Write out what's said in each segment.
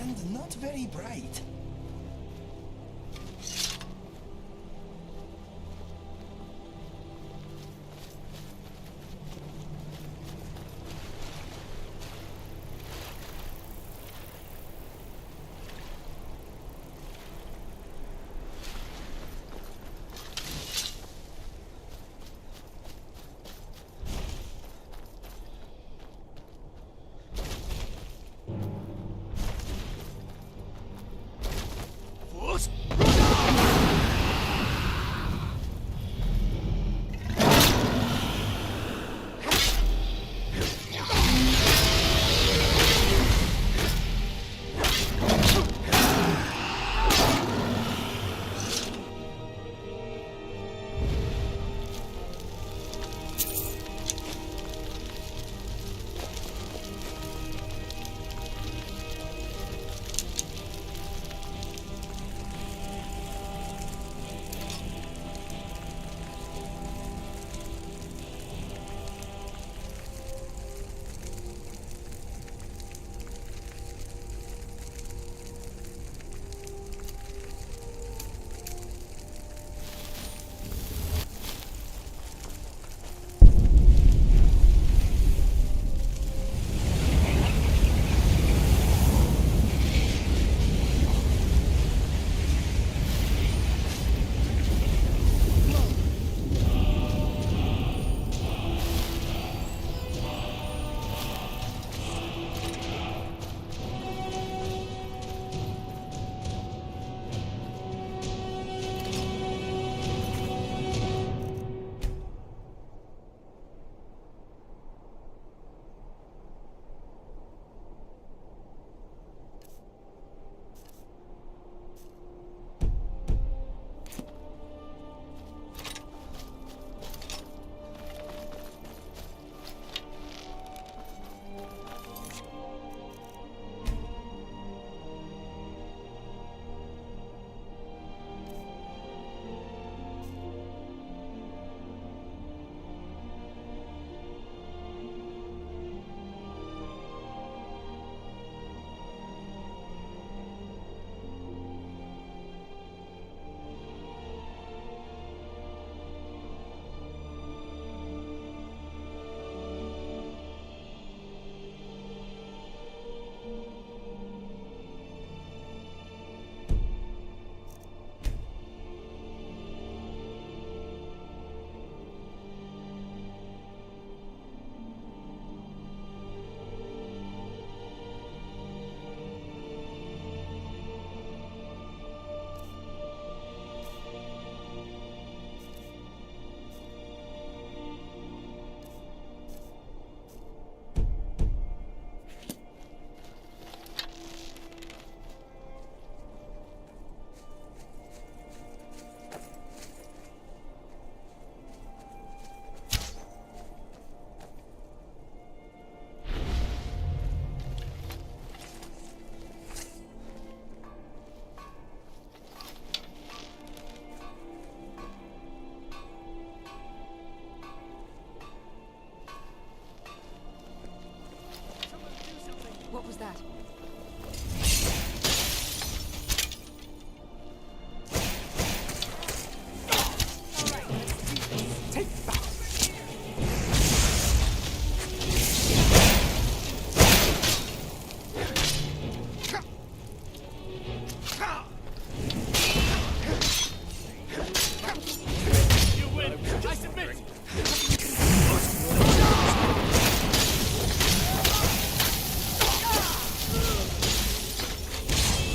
and not very bright.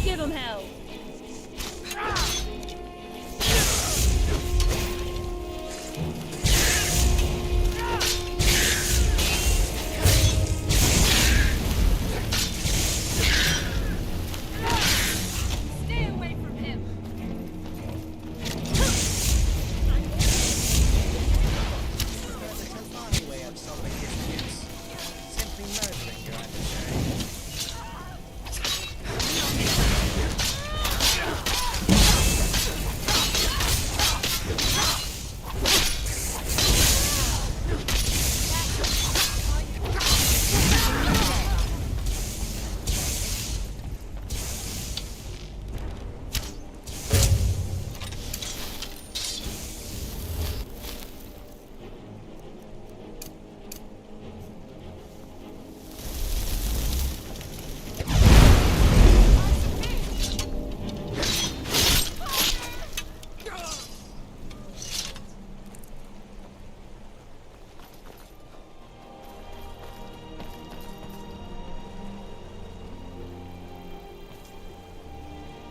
Give him hell! Stay away from him! Way of solving disputes. Simply murdering your adversary.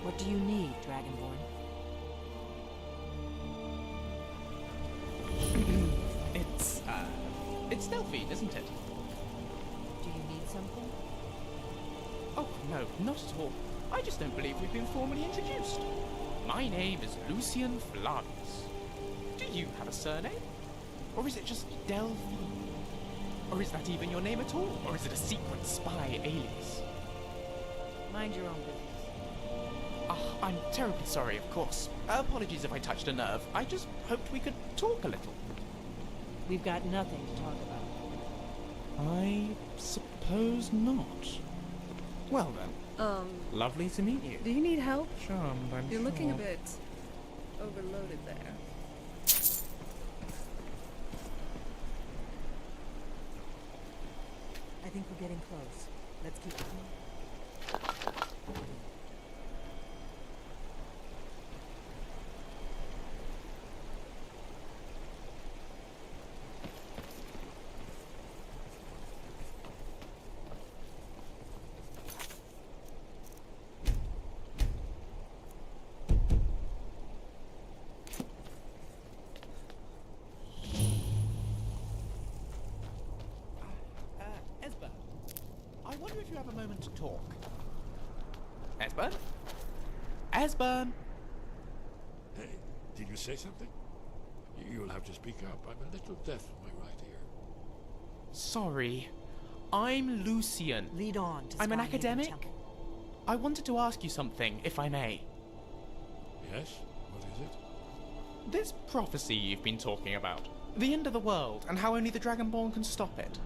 What do you need, Dragonborn? It's Delphine, isn't it? Do you need something? Oh, no, not at all. I just don't believe we've been formally introduced. My name is Lucian Flavius. Do you have a surname? Or is it just Delphine? Or is that even your name at all? Or is it a secret spy alias? Mind your own business. I'm terribly sorry, of course. Apologies if I touched a nerve. I just hoped we could talk a little. We've got nothing to talk about. I suppose not. Well then, lovely to meet you. Do you need help? Charmed, I'm You're looking a sure. bit overloaded there. I think we're getting close. Let's keep going. Esbern, I wonder if you have a moment to talk. Esbern? Esbern! Hey, did you say something? You'll have to speak up. I'm a little deaf in my right ear. Sorry. I'm Lucian. Lead on to I'm an Skyrim academic. Temple. I wanted to ask you something, if I may. Yes? What is it? This prophecy you've been talking about, the end of the world, and how only the Dragonborn can stop it.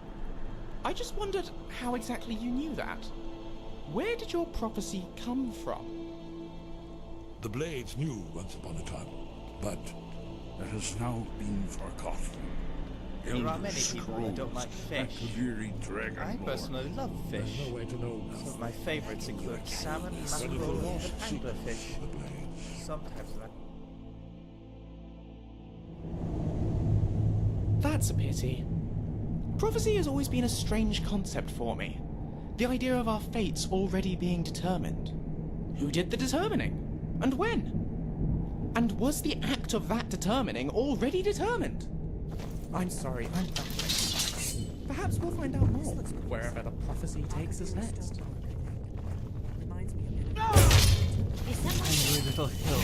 I just wondered how exactly you knew that. Where did your prophecy come from? The Blades knew once upon a time, but it has now been forgotten. There are many people who don't like fish. I personally love fish. No way to know now. Some of my favorites include salmon, mackerel, and anglerfish. The Blades. Sometimes that. That's a pity. Prophecy has always been a strange concept for me. The idea of our fates already being determined. Who did the determining? And when? And was the act of that determining already determined? I'm sorry, I'm baffled. Perhaps we'll find out more wherever the prophecy takes us next. Reminds me a bit. Angry little hill.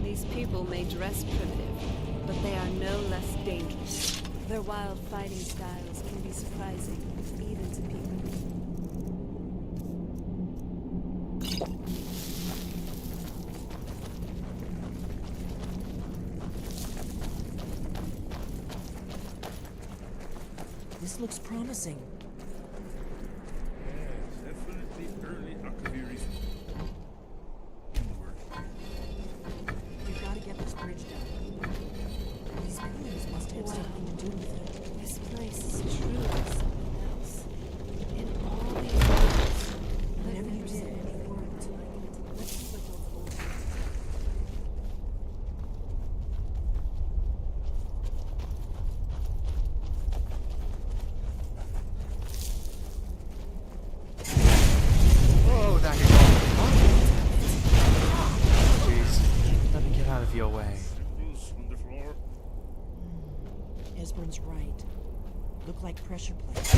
These people may dress primitive, but they are no less dangerous. Their wild fighting styles can be surprising, even to people. This looks promising. Aldrin's right. Look like pressure plates.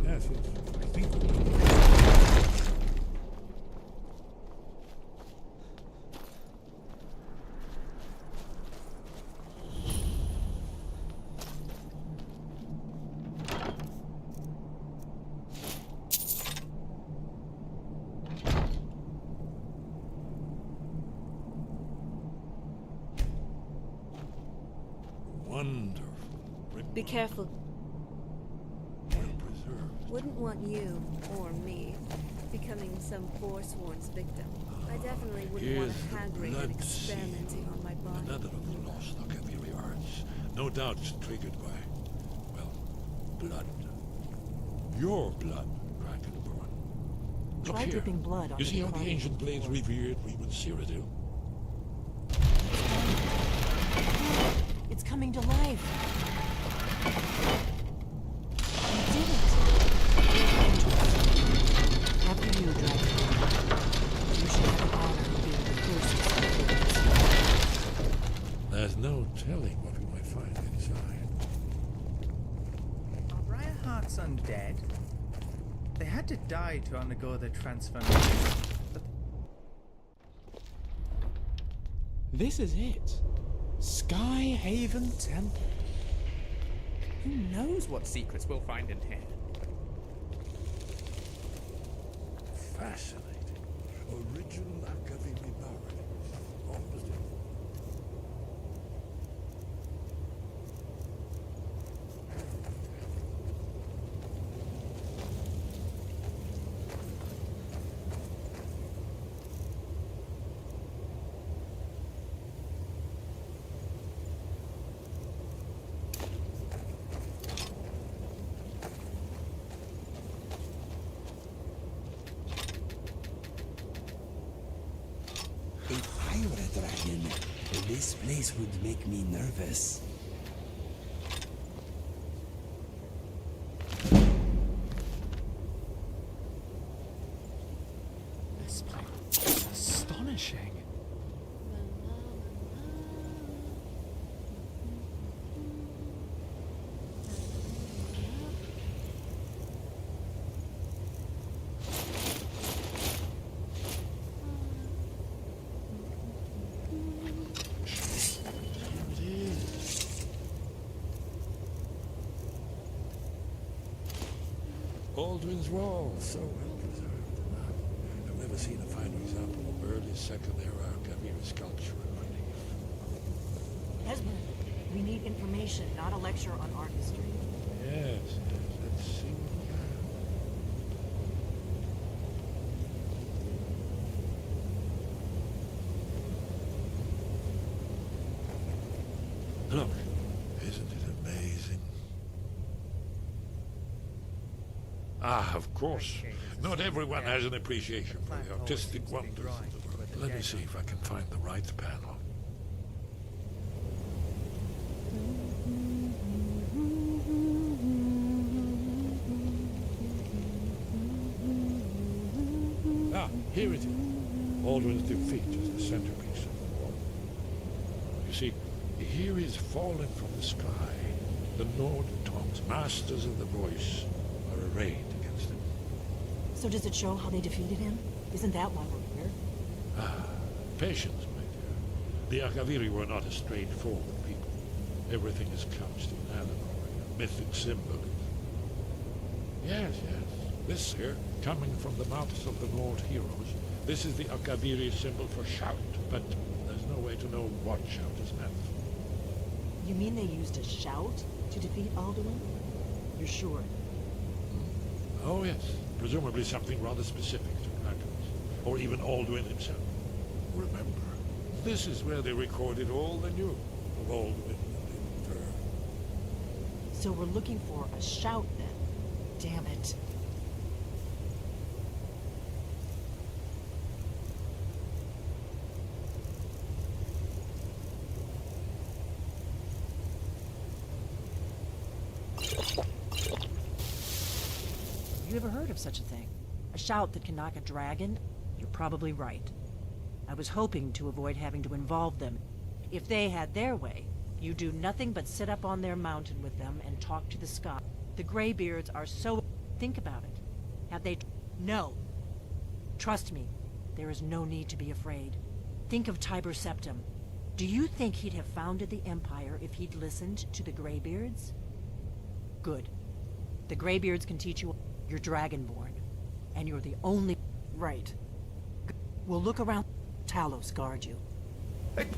Yes, I think. Wonderful. Be careful. Well preserved. Wouldn't want you, or me, becoming some Forsworn's victim. I definitely wouldn't want Here's a the haggling and blood seed. experimenting on my body. Another of the lost Akaviri arts. No doubt triggered by, well, blood. Your blood, Dragonborn. Look Try here. dripping blood on You see the how the carpet ancient blades before. revered we would Cyrodiil? It's coming to life. You did it. After you, Dragon. You should have the honor of being the first to see this. There's no telling what we might find inside. Are Briarheart's undead? They had to die to undergo the transformation. But This is it. Sky Haven Temple. Who knows what secrets we'll find in here? Fascinating. Original Akaviri power. Almost it. If I were a dragon, this place would make me nervous. this place is astonishing. Aldrin's Wall, so well preserved. I've never seen a finer example of early Second Era Akaviri sculpture in my life. Esmond, we need information, not a lecture on art history. Yes, let's see what we have. Look, isn't it amazing? Ah, of course. Not everyone has an appreciation for the artistic wonders of the world. Let me see if I can find the right panel. Ah, here it is. Aldrin's defeat is the centerpiece of the wall. You see, here is fallen from the sky. The Nord tongues, masters of the voice, are arrayed against him. So does it show how they defeated him? Isn't that why we're here? Ah, patience, my dear. The Akaviri were not a straightforward people. Everything is couched in allegory and mythic symbolism. Yes, yes. This here, coming from the mouths of the Nord heroes, this is the Akaviri symbol for shout, but there's no way to know what shout is meant. You mean they used a shout to defeat Alduin? You're sure? Oh, yes. Presumably something rather specific to dragons, or even Alduin himself. Remember, this is where they recorded all they knew of Alduin and Infer. So we're looking for a shout then. Damn it. You ever heard of such a thing? A shout that can knock a dragon? You're probably right. I was hoping to avoid having to involve them If they had their way, you do nothing but sit up on their mountain with them and talk to the sky. The Greybeards are so... Think about it. Have they... No. Trust me, there is no need to be afraid. Think of Tiber Septim. Do you think he'd have founded the Empire if he'd listened to the Greybeards? Good. The Greybeards can teach you... You're Dragonborn. And you're the only... Right. We'll look around... Talos guard you. In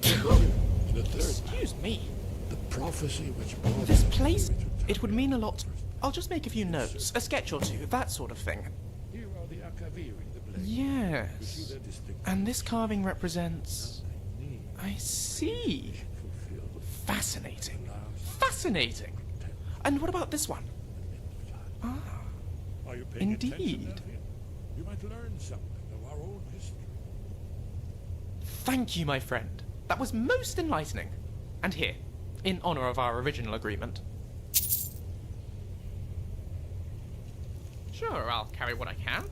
the third, Excuse me. the prophecy which brought This him place, to it would mean a lot. I'll just make a few notes, a sketch or two, that sort of thing. Here are the Akaviri, the blades. Yes. You see their distinct And this carving represents... need I see. fulfill the Fascinating. last Fascinating. And what about this one? Ah, Are you paying attention, indeed. Elfie? You might learn something of our own history. Thank you, my friend. That was most enlightening. And here, in honor of our original agreement. Sure, I'll carry what I can.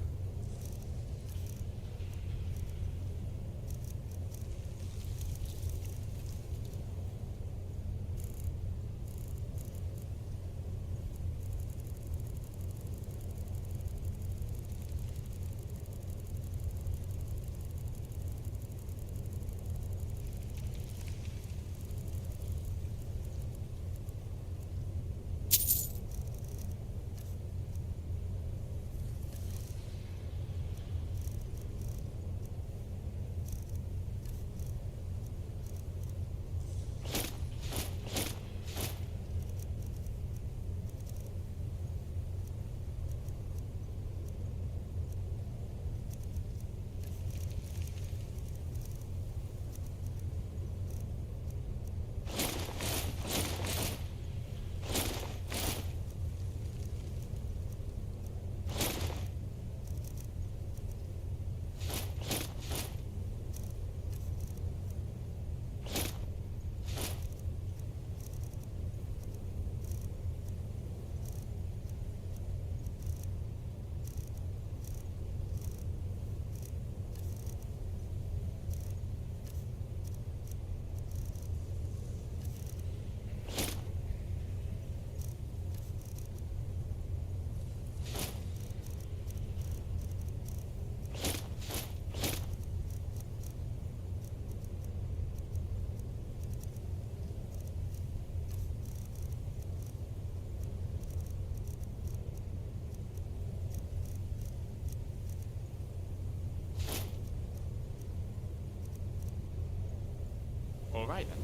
All right then.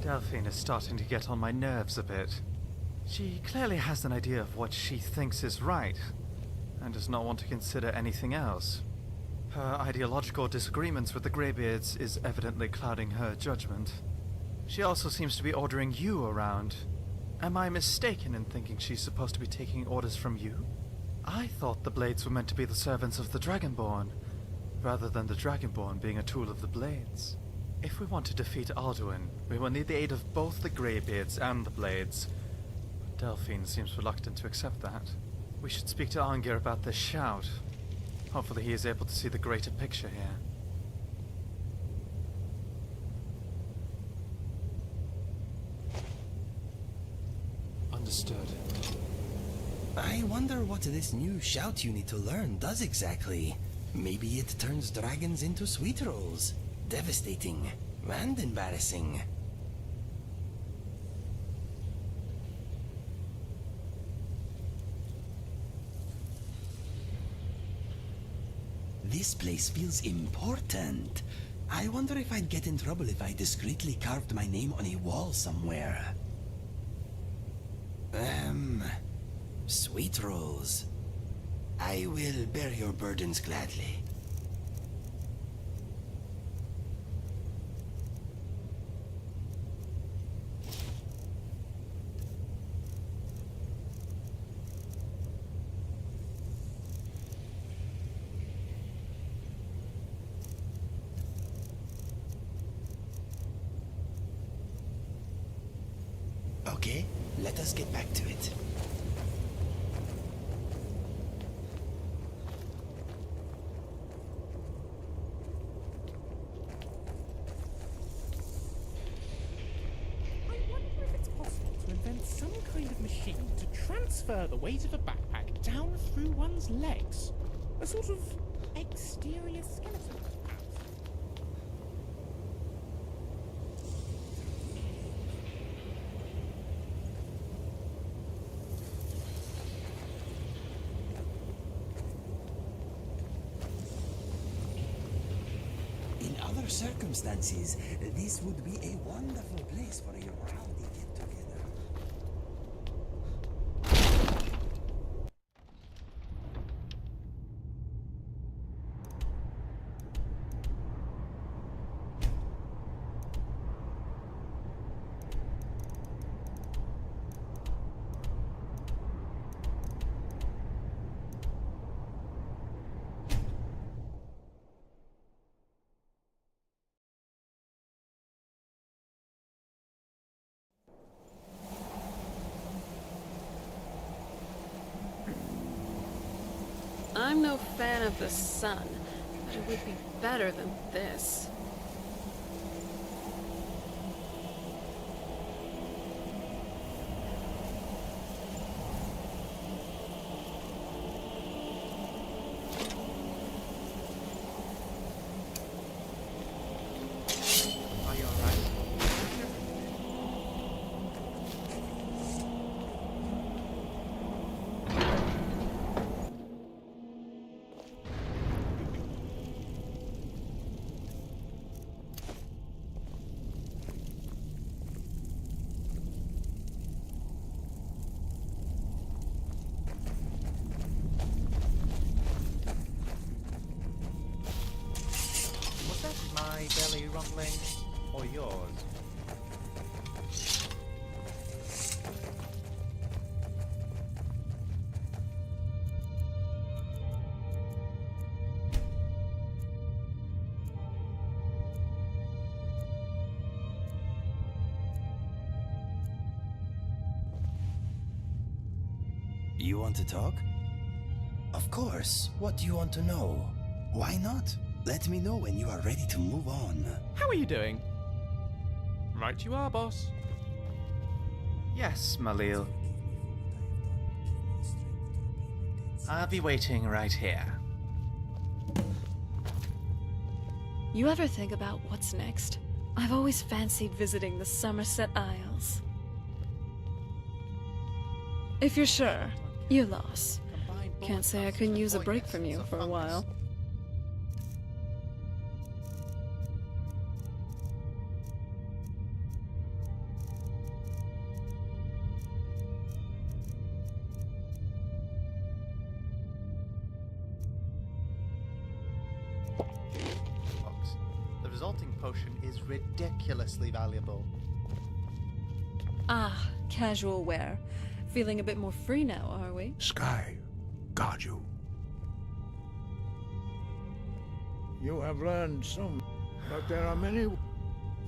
Delphine is starting to get on my nerves a bit. She clearly has an idea of what she thinks is right, and does not want to consider anything else. Her ideological disagreements with the Greybeards is evidently clouding her judgment. She also seems to be ordering you around. Am I mistaken in thinking she's supposed to be taking orders from you? I thought the Blades were meant to be the servants of the Dragonborn, rather than the Dragonborn being a tool of the Blades. If we want to defeat Alduin, we will need the aid of both the Greybeards and the Blades. But Delphine seems reluctant to accept that. We should speak to Angir about this shout. Hopefully he is able to see the greater picture here. Understood. I wonder what this new shout you need to learn does exactly. Maybe it turns dragons into sweet rolls. Devastating and embarrassing. This place feels important. I wonder if I'd get in trouble if I discreetly carved my name on a wall somewhere. Sweet rolls. I will bear your burdens gladly. Okay, let us get back to it. some kind of machine to transfer the weight of a backpack down through one's legs. A sort of exterior skeleton, perhaps. In other circumstances, this would be a wonderful place for a rowdy get-together. I'm no fan of the sun, but it would be better than this. Are you alright? Was that my belly rumbling or yours? You want to talk? Of course. What do you want to know? Why not? Let me know when you are ready to move on. How are you doing? Right you are, boss. Yes, Malil. I'll be waiting right here. You ever think about what's next? I've always fancied visiting the Somerset Isles. If you're sure, you lost. Can't say I couldn't use a break from you for a while. Folks, the resulting potion is ridiculously valuable. Ah, casual wear. Feeling a bit more free now, are we? Sky, guard you. You have learned some, but there are many.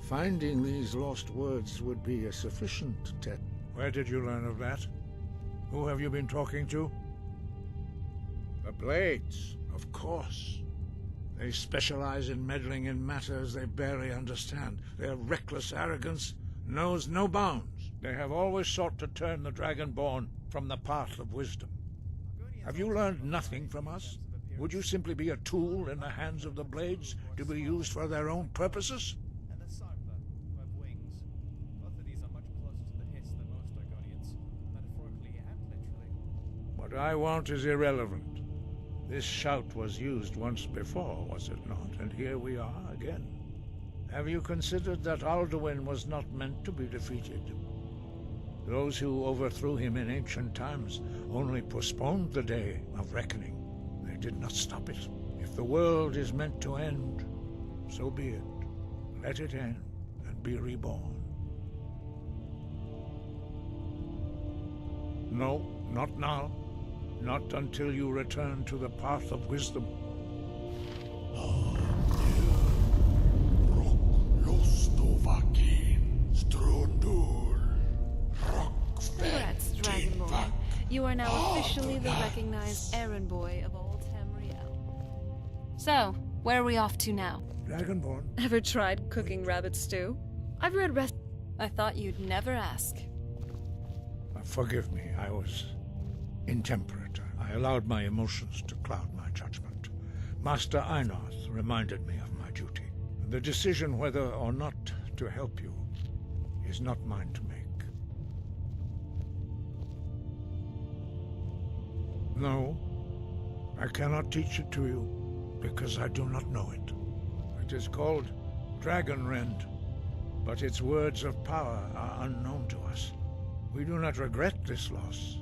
Finding these lost words would be a sufficient test. Where did you learn of that? Who have you been talking to? The Blades, of course. They specialize in meddling in matters they barely understand. Their reckless arrogance knows no bounds. They have always sought to turn the Dragonborn from the path of wisdom. Have you learned nothing from us? Would you simply be a tool in the hands of the Blades to be used for their own purposes? And the Sarkler, who have wings. Both of these are much closer to the Hiss than most Argonians, metaphorically and literally. What I want is irrelevant. This shout was used once before, was it not? And here we are again. Have you considered that Alduin was not meant to be defeated? Those who overthrew him in ancient times only postponed the day of reckoning. They did not stop it. If the world is meant to end, so be it. Let it end and be reborn. No, not now. Not until you return to the path of wisdom. Congrats, Dragonborn. You are now officially the recognized errand boy of old Tamriel. So, where are we off to now? Dragonborn. Ever tried cooking rabbit stew? I've read I thought you'd never ask. Forgive me, I was intemperate. I allowed my emotions to cloud my judgment. Master Einarth reminded me of my duty. The decision whether or not to help you is not mine to make. No, I cannot teach it to you, because I do not know it. It is called Dragon Rend, but its words of power are unknown to us. We do not regret this loss.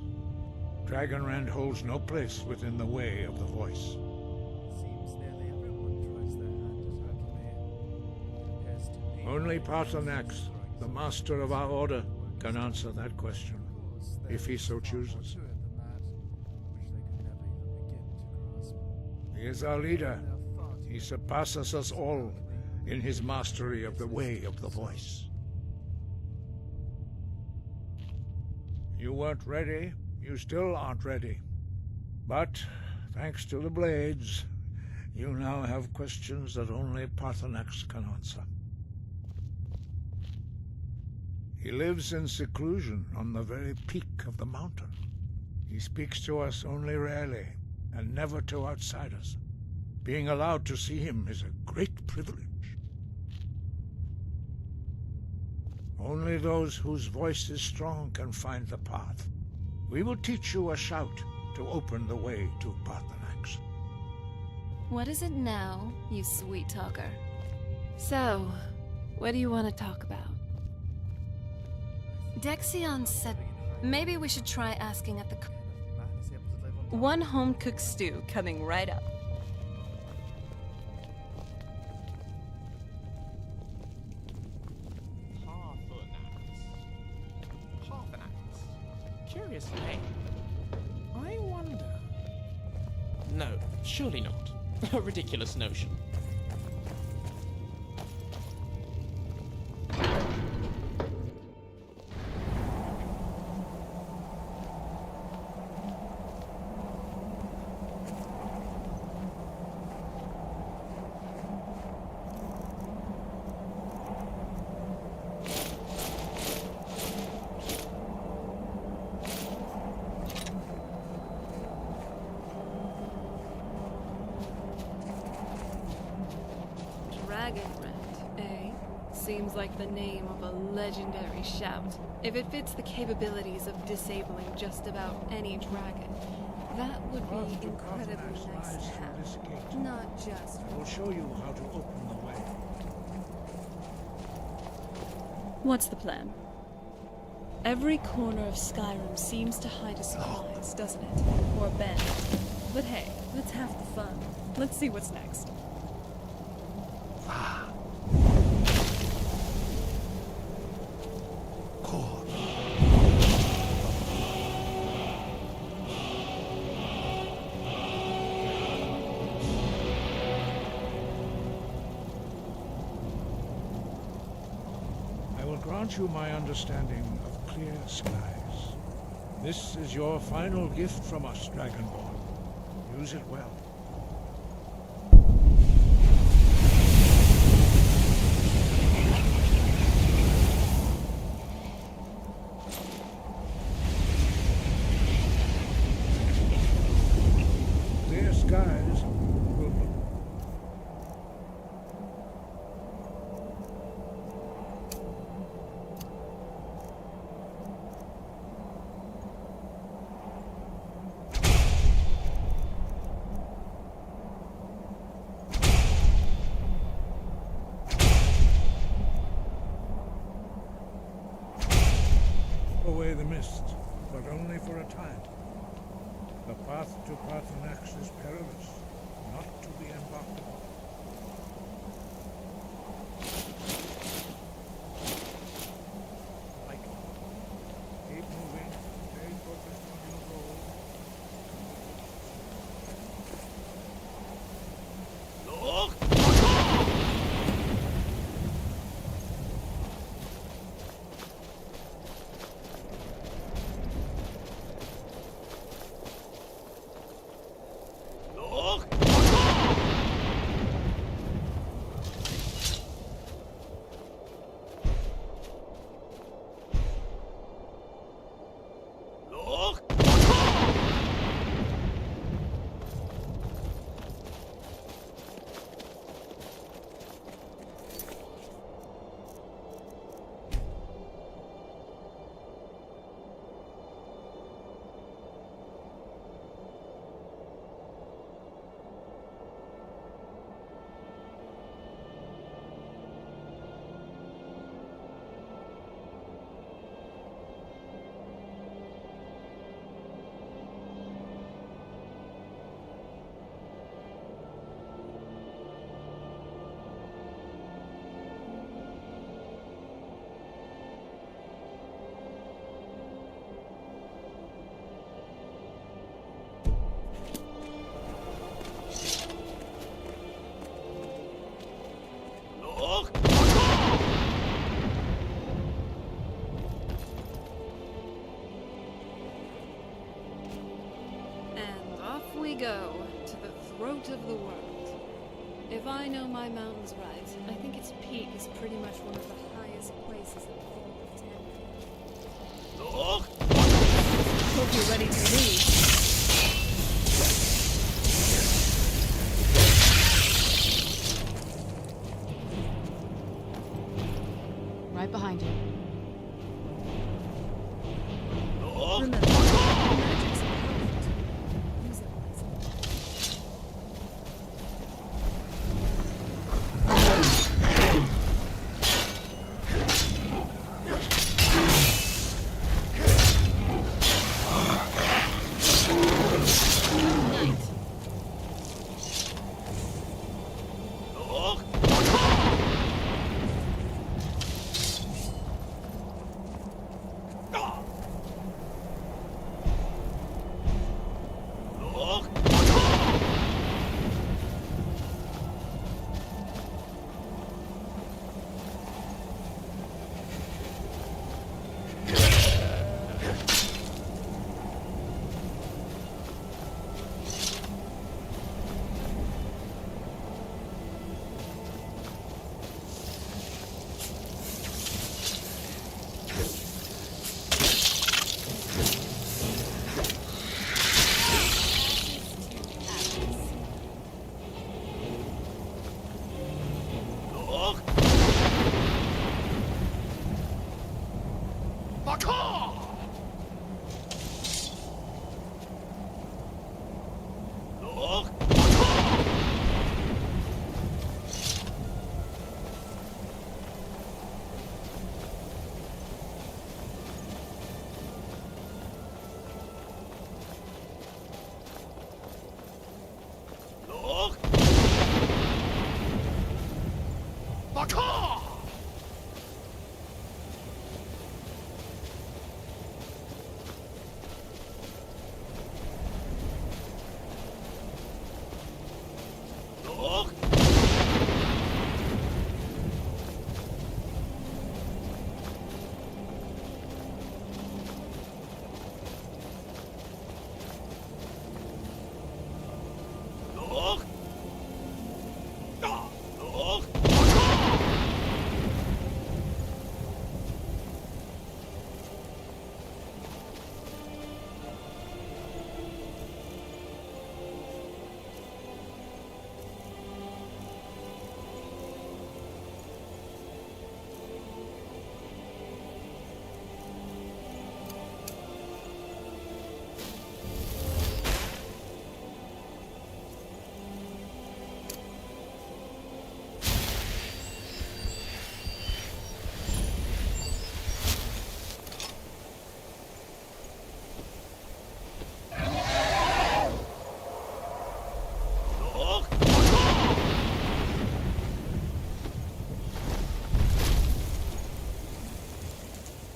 Dragon Rend holds no place within the way of the voice. Seems nearly everyone tries their hand at hurting me. It appears to me Only Paarthurnax, the master of our order, can answer that question, if he so chooses. He is our leader. He surpasses us all in his mastery of the way of the voice. You weren't ready. You still aren't ready. But, thanks to the blades, you now have questions that only Paarthurnax can answer. He lives in seclusion on the very peak of the mountain. He speaks to us only rarely, and never to outsiders. Being allowed to see him is a great privilege. Only those whose voice is strong can find the path. We will teach you a shout to open the way to Paarthurnax. What is it now, you sweet talker? So, what do you want to talk about? Dexion said maybe we should try asking at the... One home-cooked stew coming right up. Curiously, I wonder... No, surely not. A ridiculous notion. Seems like the name of a legendary shout. If it fits the capabilities of disabling just about any dragon, that would be incredibly nice to have. Not just... I will show you how to open the way. What's the plan? Every corner of Skyrim seems to hide a surprise, doesn't it? Or a bend. But hey, let's have the fun. Let's see what's next. Grant you my understanding of clear skies. This is your final gift from us, Dragonborn. Use it well. Clear skies will... away the mist, but only for a time. The path to Paarthurnax is perilous, not to be embarked upon. Keep moving, stay focused on your goal. we go to the throat of the world. If I know my mountains right, I think its peak is pretty much one of the highest places in the whole of Tamriel. Hope you're ready to leave. Right behind you. Remember, magic's perfect. Use it wisely. Night.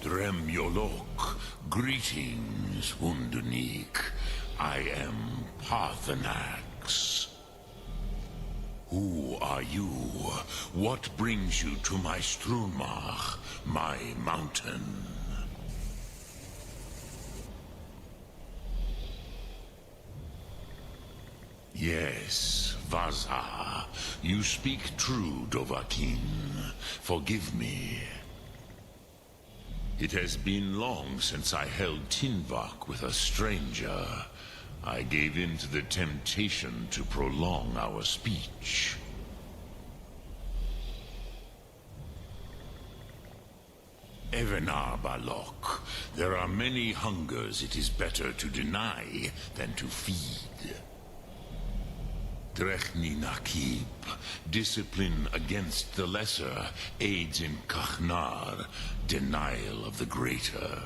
Dremyolok, greetings, Wundernik. I am Parthenax. Who are you? What brings you to my Strunmach, my mountain? Yes, Vaza. You speak true, Dovahkiin. Forgive me. It has been long since I held Tinvak with a stranger. I gave in to the temptation to prolong our speech. Evenar Balok, there are many hungers it is better to deny than to feed. Drechni Nakib, discipline against the lesser, aids in Kachnar, denial of the greater.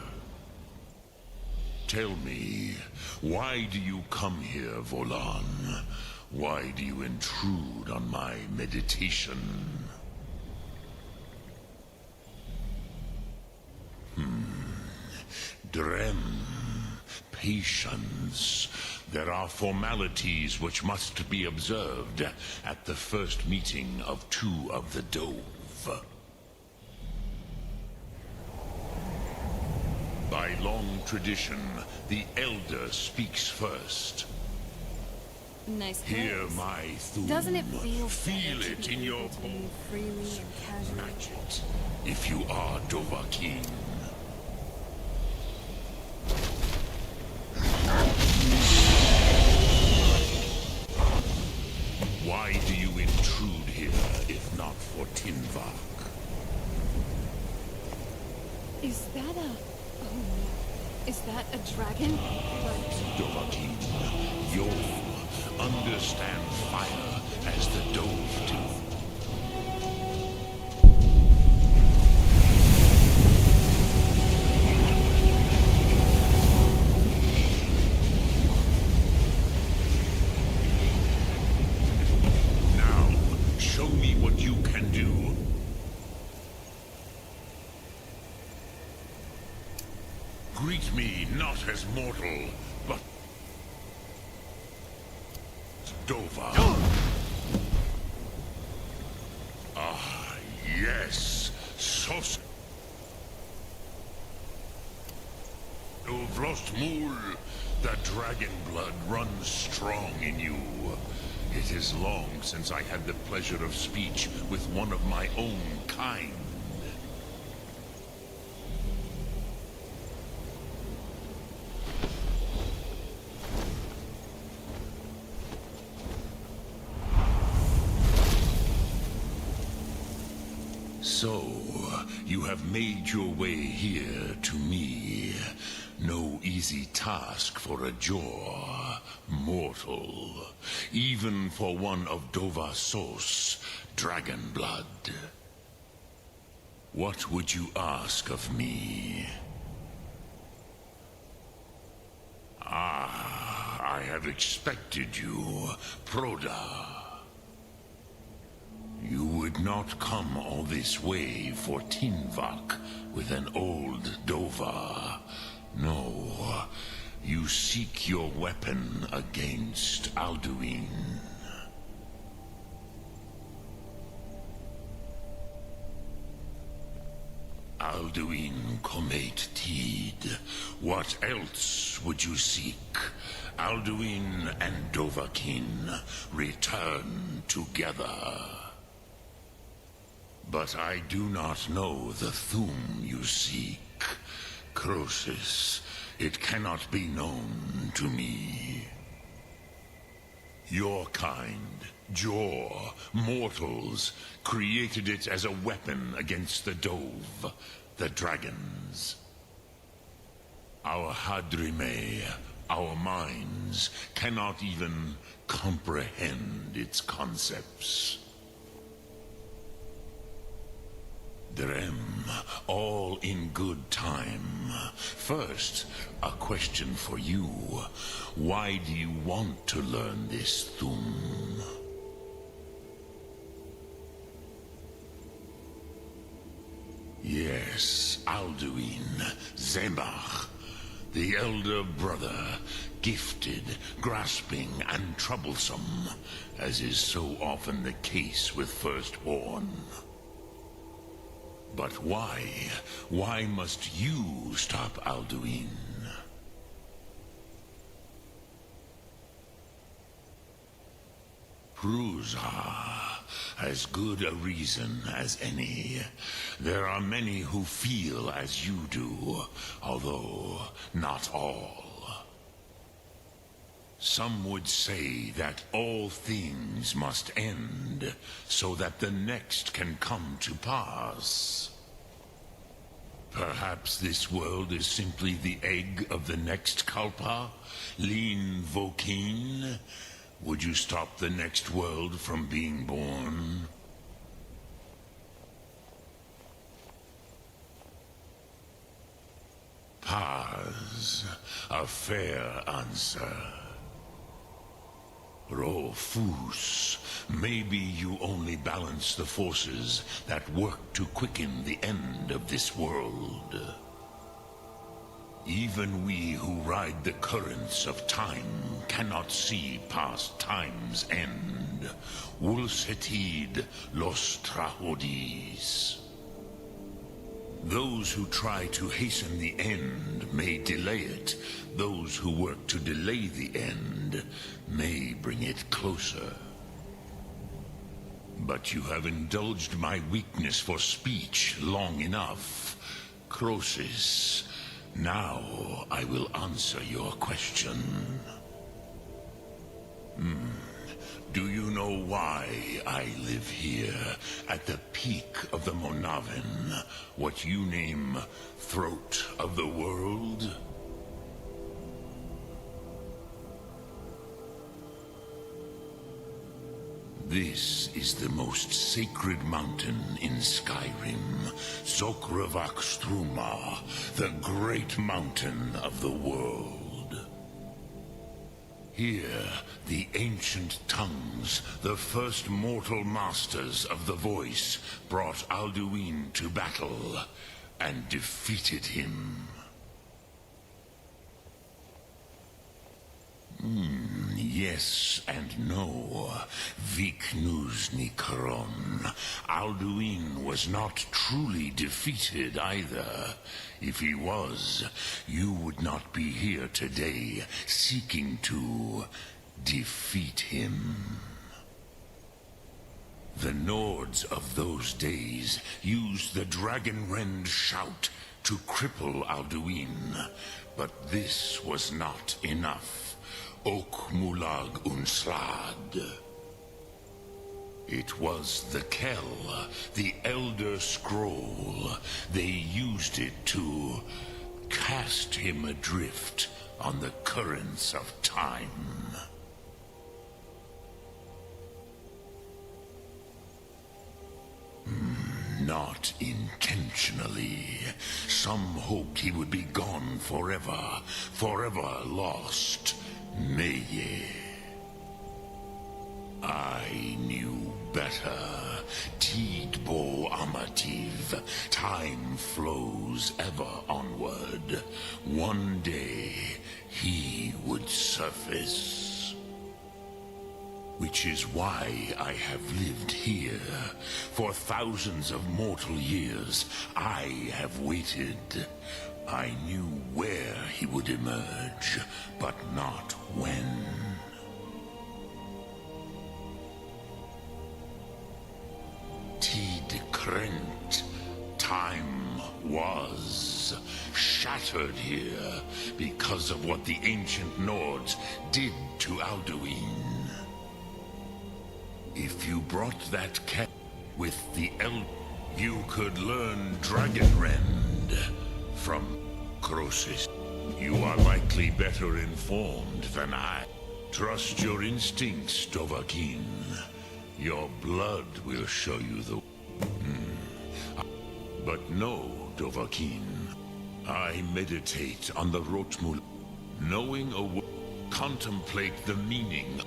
Tell me, why do you come here, Volan? Why do you intrude on my meditation? Drem, patience. There are formalities which must be observed at the first meeting of two of the Dove. By long tradition, the Elder speaks first. Nice Hear clothes. my theme. Doesn't it feel Feel better it to in be your able to move bones. freely and casually? Match it, if you are Dovahkiin. Why do you intrude here, if not for Tinvak? Is that a... Oh no. Is that a dragon? Dovahkiin, you understand fire as the Dove do. Now, show me what you can do. Greet me not as mortal, but Dova. Ah, yes, Sos. Mul, the dragon blood runs strong in you. It is long since I had the pleasure of speech with one of my own kind. So, you have made your way here to me. No easy task for a Jor, mortal. Even for one of Dovahsos, dragon blood. What would you ask of me? Ah, I have expected you, Proda. You would not come all this way for Tinvak with an old Dova. No, you seek your weapon against Alduin. Alduin Comate Teed. What else would you seek? Alduin and Dovahkiin return together. But I do not know the Thum you seek. Croesus, it cannot be known to me. Your kind, Jor, mortals, created it as a weapon against the Dove, the dragons. Our Hadrime, our minds, cannot even comprehend its concepts. Drem, all in good time. First, a question for you. Why do you want to learn this Thum? Yes, Alduin, Zemach, the elder brother, gifted, grasping, and troublesome, as is so often the case with firstborn. But why? Why must you stop Alduin? Prusa, as good a reason as any. There are many who feel as you do, although not all. Some would say that all things must end, so that the next can come to pass. Perhaps this world is simply the egg of the next Kalpa, Lin Vokin. Would you stop the next world from being born? Paz, a fair answer. Rofus, maybe you only balance the forces that work to quicken the end of this world. Even we who ride the currents of time cannot see past time's end. Wulsetid los trahodis. Those who try to hasten the end may delay it. Those who work to delay the end may bring it closer. But you have indulged my weakness for speech long enough, Croesus. Now I will answer your question. Do you know why I live here, at the peak of the Monavin, what you name Throat of the World? This is the most sacred mountain in Skyrim, Zokravak Struma, the great mountain of the world. Here, the ancient tongues, the first mortal masters of the voice, brought Alduin to battle and defeated him. Yes and no. Viknuznikron. Alduin was not truly defeated either. If he was, you would not be here today seeking to defeat him. The Nords of those days used the Dragonrend shout to cripple Alduin, but this was not enough. Ok Mulag Unslad. It was the Kell, the Elder Scroll. They used it to cast him adrift on the currents of time. Not intentionally. Some hoped he would be gone forever, forever lost. Meye. I knew better. Tidbo Amativ. Time flows ever onward. One day, he would surface. Which is why I have lived here. For thousands of mortal years, I have waited. I knew where he would emerge, but not when. Tid Krent. Time was shattered here because of what the ancient Nords did to Alduin. If you brought that cat with the you could learn Dragonrend from Croesus. You are likely better informed than I. Trust your instincts, Dovahkiin. Your blood will show you the... But no, Dovahkiin. I meditate on the Rotmul. Knowing a word, contemplate the meaning.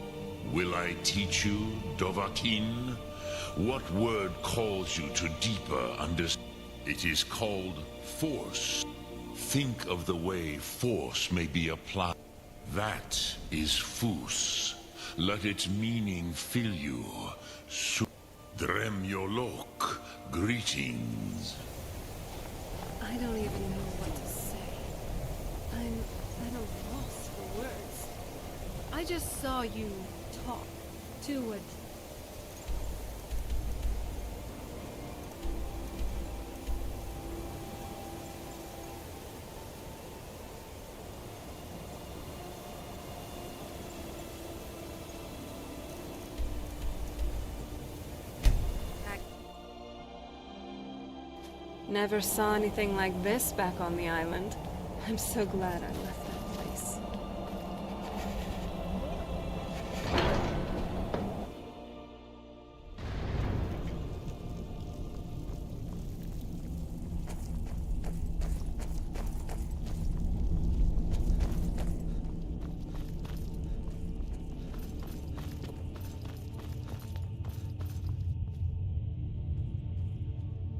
Will I teach you, Dovahkiin? What word calls you to deeper understanding? It is called force. Think of the way force may be applied. That is Fus. Let its meaning fill you. Dremyolok. Greetings. I don't even know what to say. I'm at a loss for words. I just saw you talk to a... Never saw anything like this back on the island. I'm so glad I left that place.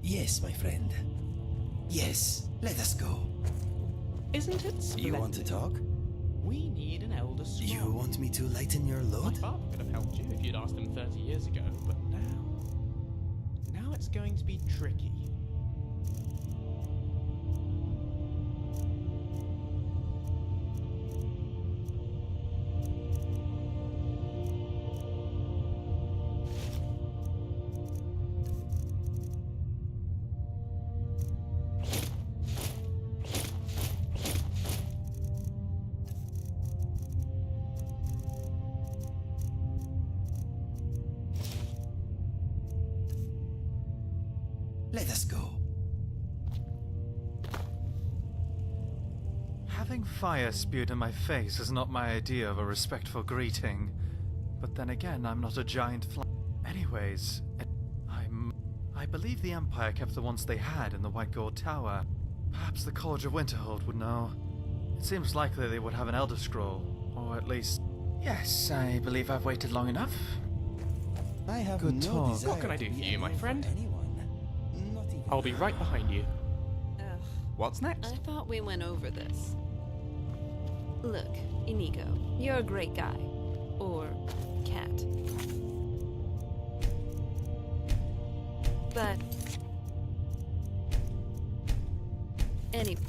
Yes, my friend. Yes, let us go. Isn't it splendid? You want to talk? We need an elder scroll. You want me to lighten your My load? father could have helped you if you'd asked him 30 years ago, but now it's going to be tricky. Let us go. Having fire spewed in my face is not my idea of a respectful greeting. But then again, I'm not a giant fly. Anyways, I believe the Empire kept the ones they had in the White Gold Tower. Perhaps the College of Winterhold would know. It seems likely they would have an Elder Scroll, or at least... Yes, I believe I've waited long enough. I have Good no talk. desire What can I do to for be you, my alone friend? anyone. Not even I'll be right behind you. Ugh. What's next? I thought we went over this. Look, Inigo, you're a great guy. Or cat. But... Anyway,